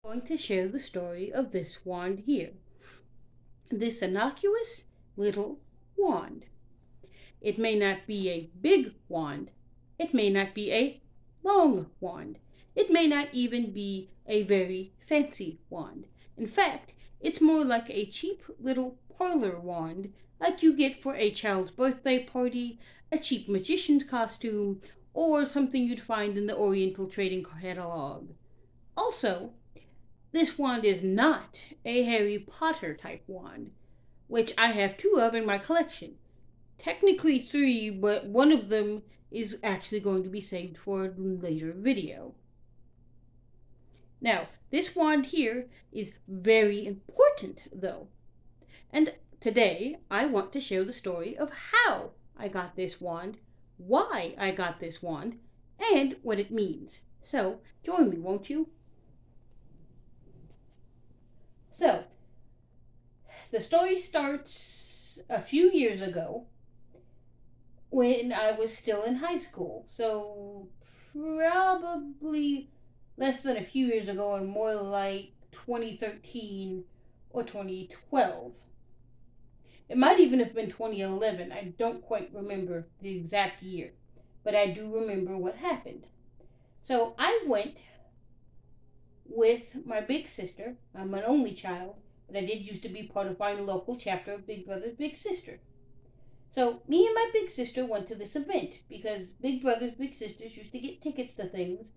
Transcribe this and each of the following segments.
Going to share the story of this wand here. This innocuous little wand. It may not be a big wand. It may not be a long wand. It may not even be a very fancy wand. In fact, it's more like a cheap little parlor wand like you get for a child's birthday party, a cheap magician's costume, or something you'd find in the Oriental Trading Catalog. Also, this wand is not a Harry Potter type wand, which I have two of in my collection. Technically three, but one of them is actually going to be saved for a later video. Now, this wand here is very important, though. And today, I want to share the story of how I got this wand, why I got this wand, and what it means. So, join me, won't you? So, the story starts a few years ago when I was still in high school. So, probably less than a few years ago and more like 2013 or 2012. It might even have been 2011. I don't quite remember the exact year, but I do remember what happened. So, I went with my big sister. I'm an only child, but I did used to be part of my local chapter of Big Brothers Big Sister. So me and my big sister went to this event because Big Brothers Big Sisters used to get tickets to things,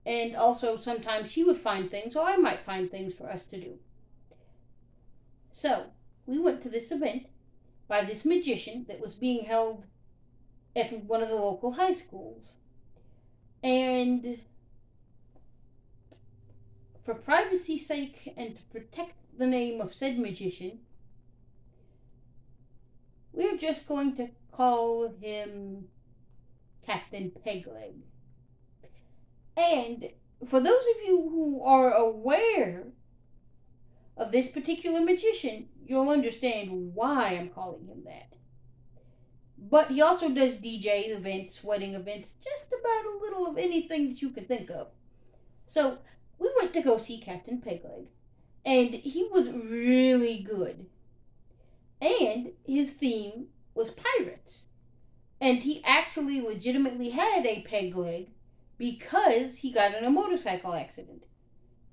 and also sometimes she would find things or I might find things for us to do. So we went to this event by this magician that was being held at one of the local high schools. And for privacy's sake and to protect the name of said magician, we're just going to call him Captain Pegleg. And for those of you who are aware of this particular magician, you'll understand why I'm calling him that. But he also does DJ events, wedding events, just about a little of anything that you can think of. So we went to go see Captain Pegleg, and he was really good. And his theme was pirates. And he actually legitimately had a peg leg because he got in a motorcycle accident.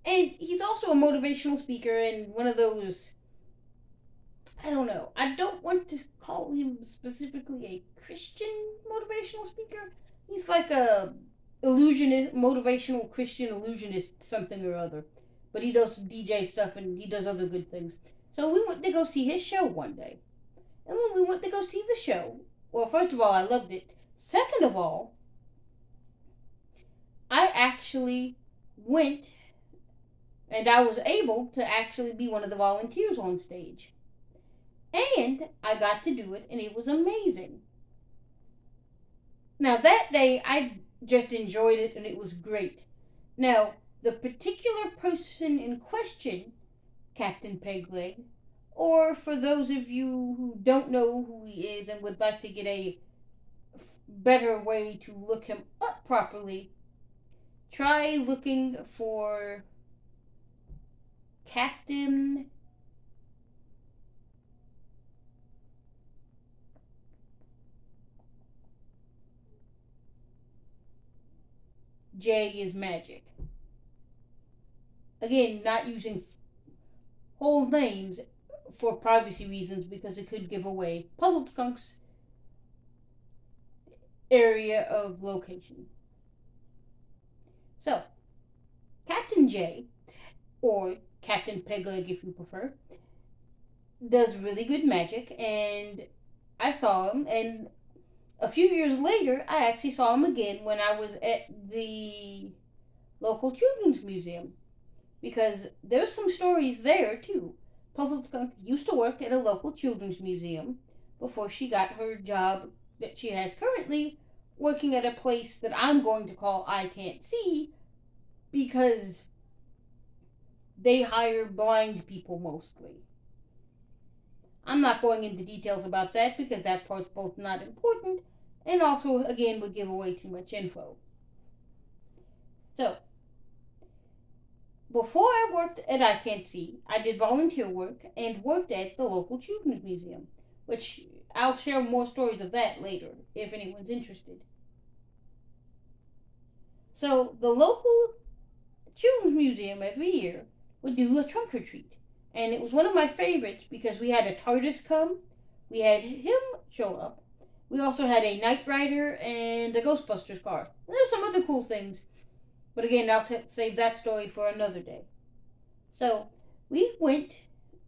And he's also a motivational speaker and one of those, I don't know, I don't want to call him specifically a Christian motivational speaker. He's like a illusionist, motivational Christian illusionist something or other. But he does DJ stuff and he does other good things. So we went to go see his show one day. And when we went to go see the show, well, first of all, I loved it. Second of all, I actually went and I was able to actually be one of the volunteers on stage. And I got to do it and it was amazing. Now that day, I just enjoyed it and it was great. Now, the particular person in question, Captain Pegleg, or for those of you who don't know who he is and would like to get a better way to look him up properly, try looking for Captain J is Magic. Again, not using whole names for privacy reasons because it could give away Puzzled Skunk's area of location. So, Captain J, or Captain Pegleg if you prefer, does really good magic, and I saw him, and a few years later, I actually saw him again when I was at the local children's museum. Because there's some stories there, too. Puzzled Skunk used to work at a local children's museum before she got her job that she has currently, working at a place that I'm going to call I Can't See, because they hire blind people mostly. I'm not going into details about that because that part's both not important and also, again, would give away too much info. So, before I worked at I Can't See, I did volunteer work and worked at the local children's museum, which I'll share more stories of that later if anyone's interested. So the local children's museum every year would do a trunk or treat, and it was one of my favorites because we had a TARDIS come, we had him show up, we also had a Knight Rider and a Ghostbusters car. And there's some other cool things, but again, I'll save that story for another day. So we went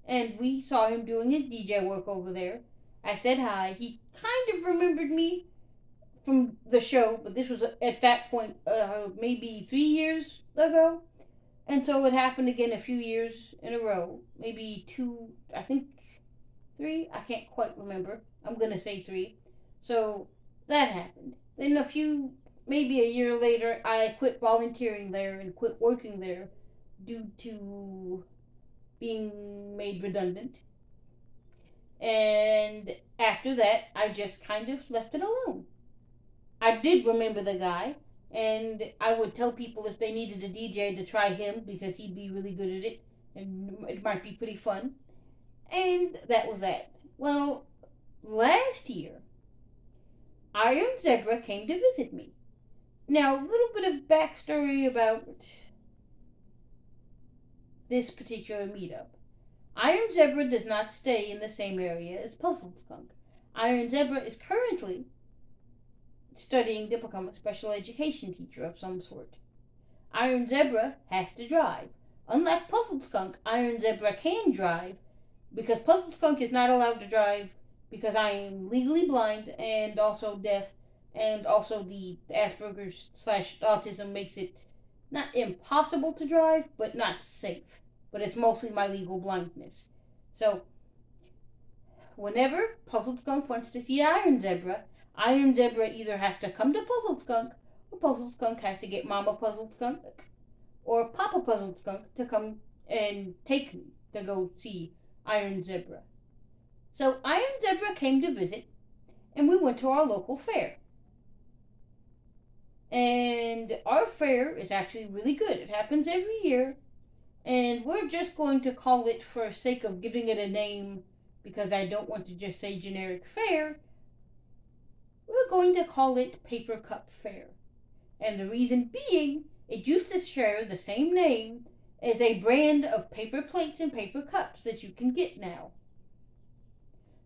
and we saw him doing his DJ work over there. I said hi. He kind of remembered me from the show, but this was at that point maybe 3 years ago. And so it happened again a few years in a row. Maybe 2, I think 3. I can't quite remember. I'm going to say 3. So that happened. Then maybe a year later, I quit volunteering there and quit working there due to being made redundant. And after that, I just kind of left it alone. I did remember the guy, and I would tell people if they needed a DJ to try him because he'd be really good at it and it might be pretty fun. And that was that. Well, last year, Iron Zebra came to visit me. Now, a little bit of backstory about this particular meetup. Iron Zebra does not stay in the same area as Puzzled Skunk. Iron Zebra is currently studying to become a special education teacher of some sort. Iron Zebra has to drive. Unlike Puzzled Skunk, Iron Zebra can drive because Puzzled Skunk is not allowed to drive because I am legally blind and also deaf, and also the Asperger's / autism makes it not impossible to drive, but not safe. But it's mostly my legal blindness. So, whenever Puzzled Skunk wants to see Iron Zebra either has to come to Puzzled Skunk, or Puzzled Skunk has to get Mama Puzzled Skunk, or Papa Puzzled Skunk to come and take me to go see Iron Zebra. So, Iron Zebra came to visit, and we went to our local fair. And our fair is actually really good. It happens every year. And we're just going to call it, for sake of giving it a name, because I don't want to just say generic fair, we're going to call it Paper Cup Fair. And the reason being, it used to share the same name as a brand of paper plates and paper cups that you can get now.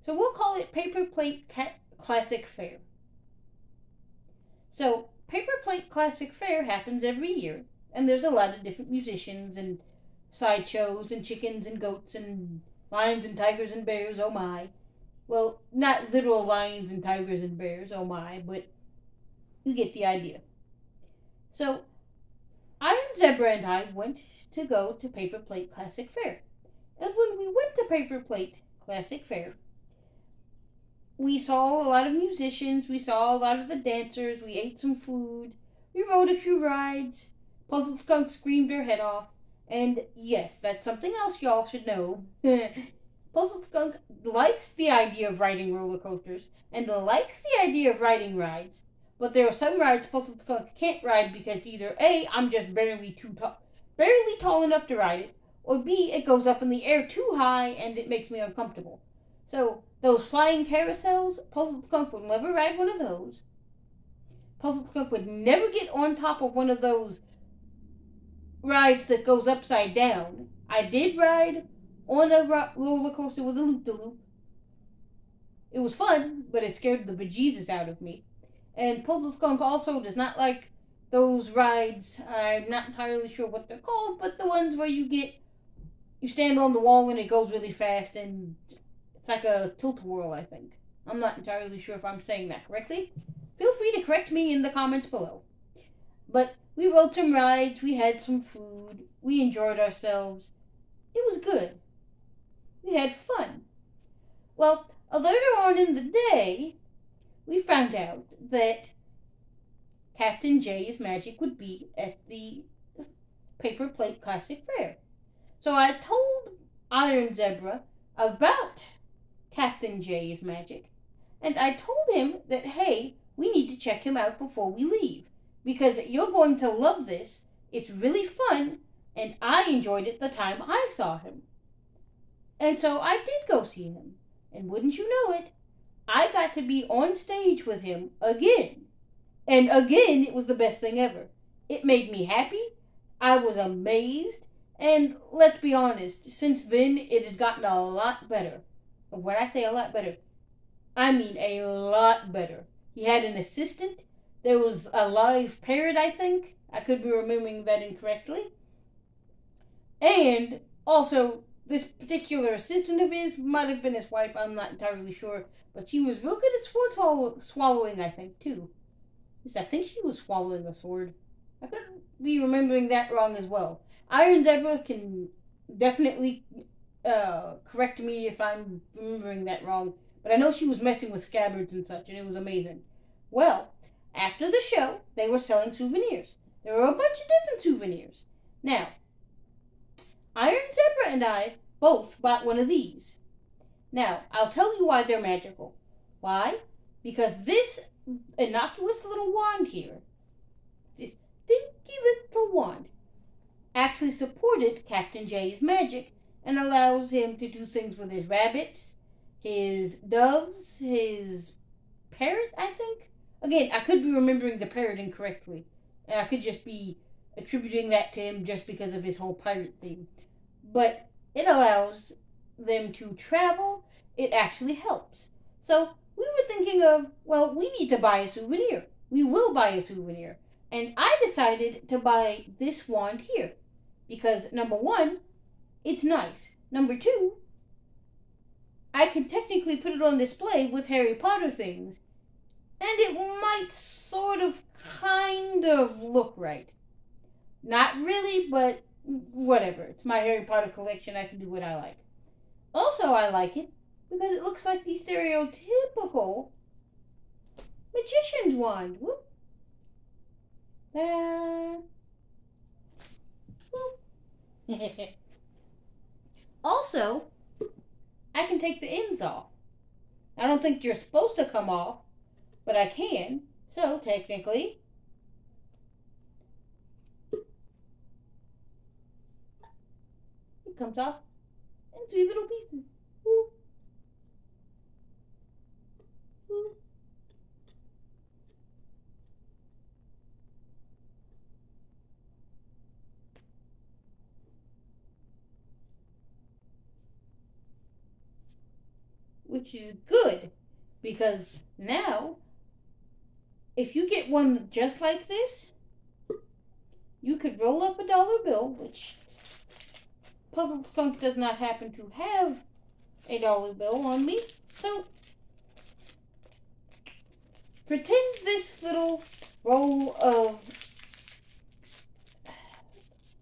So we'll call it Paper Plate Classic Fair. So, Paper Plate Classic Fair happens every year, and there's a lot of different musicians and sideshows and chickens and goats and lions and tigers and bears, oh my. Well, not literal lions and tigers and bears, oh my, but you get the idea. So, Iron Zebra and I went to go to Paper Plate Classic Fair. And when we went to Paper Plate Classic Fair, we saw a lot of musicians, we saw a lot of the dancers, we ate some food, we rode a few rides, Puzzled Skunk screamed her head off, and yes, that's something else y'all should know. Puzzled Skunk likes the idea of riding roller coasters, and likes the idea of riding rides, but there are some rides Puzzled Skunk can't ride because either A, I'm just barely tall enough to ride it, or B, it goes up in the air too high and it makes me uncomfortable. So, those flying carousels, Puzzled Skunk would never ride one of those. Puzzled Skunk would never get on top of one of those rides that goes upside down. I did ride on a roller coaster with a loop-de-loop. It was fun, but it scared the bejesus out of me. And Puzzled Skunk also does not like those rides. I'm not entirely sure what they're called, but the ones where you stand on the wall and it goes really fast, and it's like a tilt-a-whirl, I think. I'm not entirely sure if I'm saying that correctly. Feel free to correct me in the comments below. But we rode some rides, we had some food, we enjoyed ourselves. It was good. We had fun. Well, later on in the day, we found out that Captain J's Magic would be at the Paper Plate Classic Fair. So I told Iron Zebra about Captain J's Magic, and I told him that, hey, we need to check him out before we leave, because you're going to love this. It's really fun, And I enjoyed it the time I saw him. And so I did go see him. And wouldn't you know it, I got to be on stage with him again. And again, it was the best thing ever. It made me happy. I was amazed. And let's be honest, since then, it had gotten a lot better. And when I say a lot better, I mean a lot better. He had an assistant. There was a live parrot, I think. I could be remembering that incorrectly. And also, this particular assistant of his might have been his wife. I'm not entirely sure. But she was real good at swallowing, I think, too. I think she was swallowing a sword. I could be remembering that wrong as well. Iron Zebra can definitely correct me if I'm remembering that wrong. But I know she was messing with scabbards and such, and it was amazing. Well, after the show, they were selling souvenirs. There were a bunch of different souvenirs. Now, Iron Zebra and I both bought one of these. Now, I'll tell you why they're magical. Why? Because this innocuous little wand here, this dinky little wand, actually supported Captain Jay's magic and allows him to do things with his rabbits, his doves, his parrot, I think. Again, I could be remembering the parrot incorrectly, and I could just be attributing that to him just because of his whole pirate theme. But it allows them to travel. It actually helps. So we were thinking of, well, we need to buy a souvenir. We will buy a souvenir. And I decided to buy this wand here. Because, number one, it's nice. Number two, I can technically put it on display with Harry Potter things. And it might sort of, kind of look right. Not really, but whatever. It's my Harry Potter collection. I can do what I like. Also, I like it because it looks like the stereotypical magician's wand. Whoop. Ta-da. Whoop. Also, I can take the ends off. I don't think you're supposed to come off, but I can. So, technically, it comes off in 3 little pieces. Woo. Woo. Which is good, because now, if you get one just like this, you could roll up a dollar bill, which Puzzle Skunk does not happen to have a dollar bill on me. So, pretend this little roll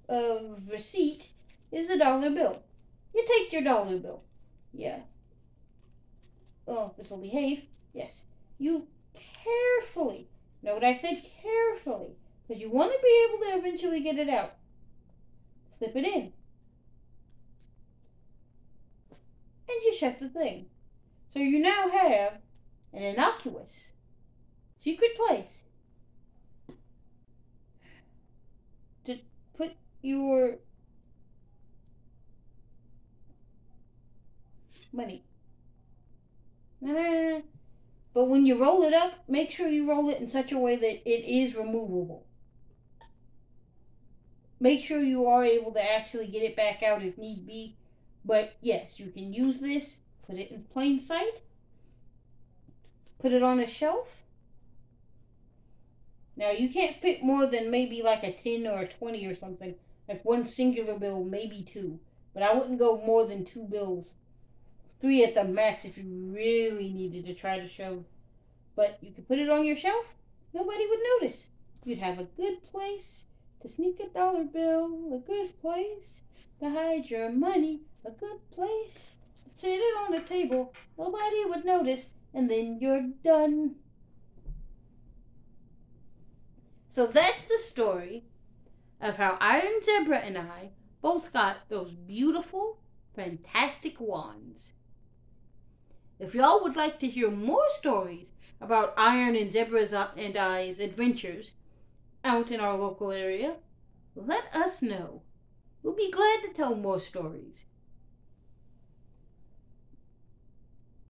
of receipt is a dollar bill. You take your dollar bill. Yeah. Oh, this will behave. Yes. You carefully, note I said carefully, because you want to be able to eventually get it out. Slip it in. And you shut the thing. So you now have an innocuous secret place to put your money. But when you roll it up, make sure you roll it in such a way that it is removable. Make sure you are able to actually get it back out if need be. But yes, you can use this, put it in plain sight, put it on a shelf. Now you can't fit more than maybe like a 10 or a 20 or something. Like one singular bill, maybe 2. But I wouldn't go more than 2 bills. 3 at the max if you really needed to try to show. But you could put it on your shelf. Nobody would notice. You'd have a good place to sneak a dollar bill. A good place to hide your money. A good place to sit it on the table. Nobody would notice. And then you're done. So that's the story of how Iron Zebra and I both got those beautiful, fantastic wands. If y'all would like to hear more stories about Iron and Zebra and I's adventures out in our local area, let us know. We'll be glad to tell more stories.